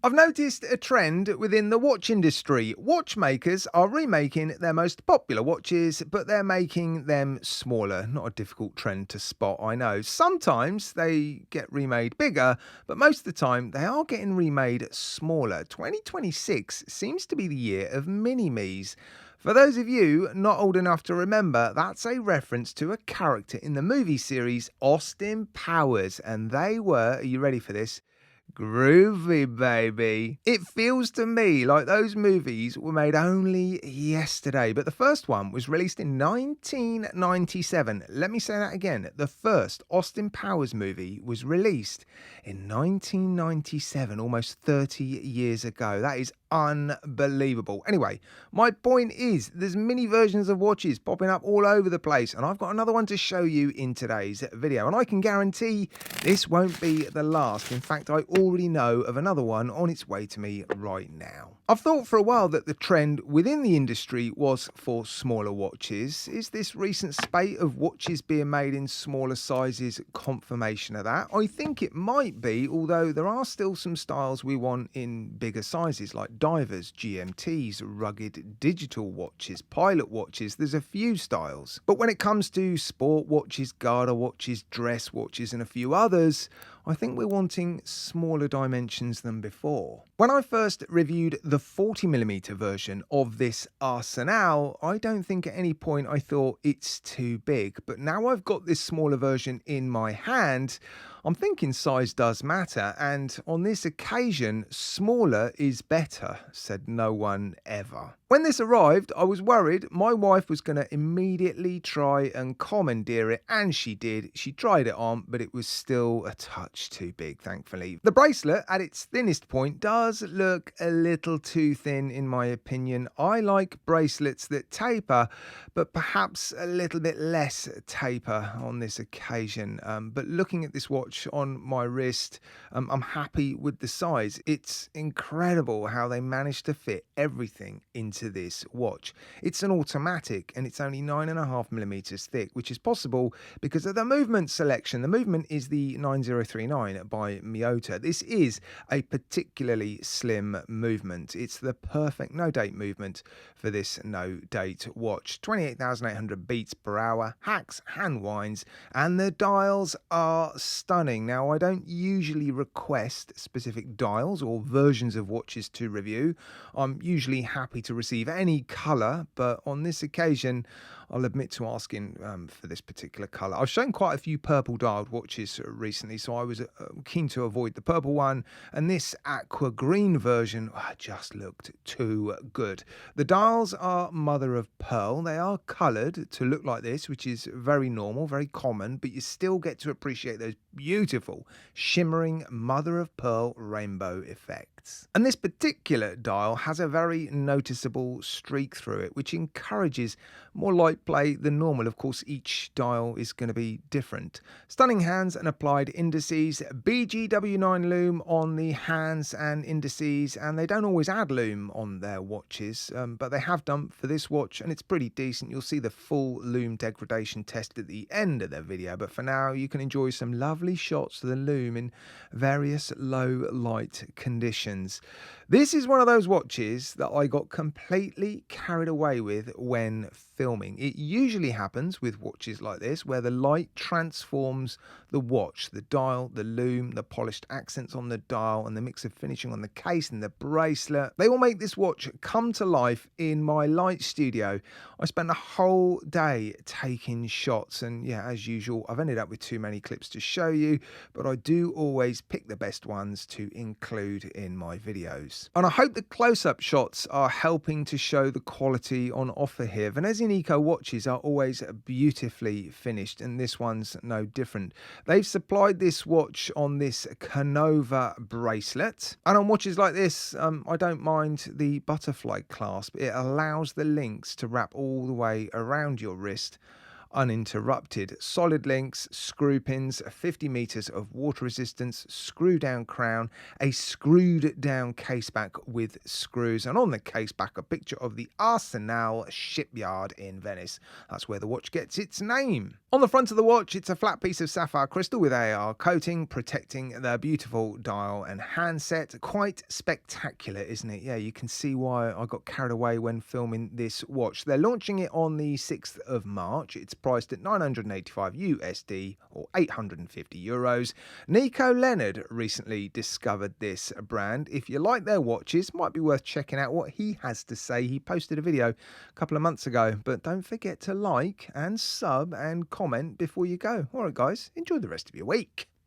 I've noticed a trend within the watch industry. Watchmakers are remaking their most popular watches, but they're making them smaller. Not a difficult trend to spot, I know. Sometimes they get remade bigger, but most of the time they are getting remade smaller. 2026 seems to be the year of mini-me's. For those of you not old enough to remember, that's a reference to a character in the movie series Austin Powers, and they were, are you ready for this? Groovy, baby. It feels to me like those movies were made only yesterday, but the first one was released in 1997. Let me say that again. The first Austin Powers movie was released in 1997, almost 30 years ago. That is unbelievable. Anyway, my point is there's mini versions of watches popping up all over the place, and I've got another one to show you in today's video, and I can guarantee this won't be the last. In fact, I already know of another one on its way to me right now. I've thought for a while that the trend within the industry was for smaller watches. Is this recent spate of watches being made in smaller sizes confirmation of that? I think it might be, although there are still some styles we want in bigger sizes, like divers, GMTs, rugged digital watches, pilot watches. There's a few styles. But when it comes to sport watches, Garter watches, dress watches, and a few others, I think we're wanting smaller dimensions than before. When I first reviewed the 40mm version of this Arsenale, I don't think at any point I thought it's too big. But now I've got this smaller version in my hand, I'm thinking size does matter, and on this occasion, smaller is better, said no one ever. When this arrived, I was worried my wife was going to immediately try and commandeer it, and she did. She tried it on, but it was still a touch too big, thankfully. The bracelet, at its thinnest point, does look a little too thin, in my opinion. I like bracelets that taper, but perhaps a little bit less taper on this occasion. But looking at this watch on my wrist, I'm happy with the size. It's incredible how they managed to fit everything into this watch. It's an automatic and it's only 9.5mm thick, which is possible because of the movement selection. The movement is the 9039 by Miyota. This is a particularly slim movement. It's the perfect no-date movement for this no-date watch. 28,800 beats per hour, hacks, hand winds, and the dials are stunning. Now, I don't usually request specific dials or versions of watches to review. I'm usually happy to receive any colour, but on this occasion, I'll admit to asking for this particular colour. I've shown quite a few purple dialed watches recently, so I was keen to avoid the purple one, and this aqua green version just looked too good. The dials are mother of pearl. They are coloured to look like this, which is very normal, very common, but you still get to appreciate those beautiful shimmering mother of pearl rainbow effects. And this particular dial has a very noticeable streak through it, which encourages more light play than normal. Of course, each dial is going to be different. Stunning hands and applied indices, BGW9 lume on the hands and indices, and they don't always add lume on their watches, but they have done for this watch, and it's pretty decent. You'll see the full lume degradation test at the end of the video, but for now you can enjoy some lovely shots of the lume in various low light conditions. This is one of those watches that I got completely carried away with when filming. It usually happens with watches like this, where the light transforms the watch, the dial, the lume, the polished accents on the dial, and the mix of finishing on the case and the bracelet. They all make this watch come to life in my light studio. I spent a whole day taking shots, and yeah, as usual, I've ended up with too many clips to show you, but I do always pick the best ones to include in my videos. And I hope the close-up shots are helping to show the quality on offer here. Venezianico watches are always beautifully finished, and this one's no different. They've supplied this watch on this Canova bracelet, and on watches like this, I don't mind the butterfly clasp. It allows the links to wrap all the way around your wrist. uninterrupted solid links, screw pins, 50 meters of water resistance, screw down crown, a screwed down caseback with screws, and on the caseback a picture of the Arsenale shipyard in Venice. That's where the watch gets its name. On the front of the watch, it's a flat piece of sapphire crystal with AR coating protecting the beautiful dial and handset. Quite spectacular, isn't it? Yeah, you can see why I got carried away when filming this watch. They're launching it on the 6th of March. It's priced at 985 USD or 850 euros. Nico Leonard recently discovered this brand. If you like their watches, might be worth checking out what he has to say. He posted a video a couple of months ago, but don't forget to like and sub and comment before you go. All right, guys, enjoy the rest of your week.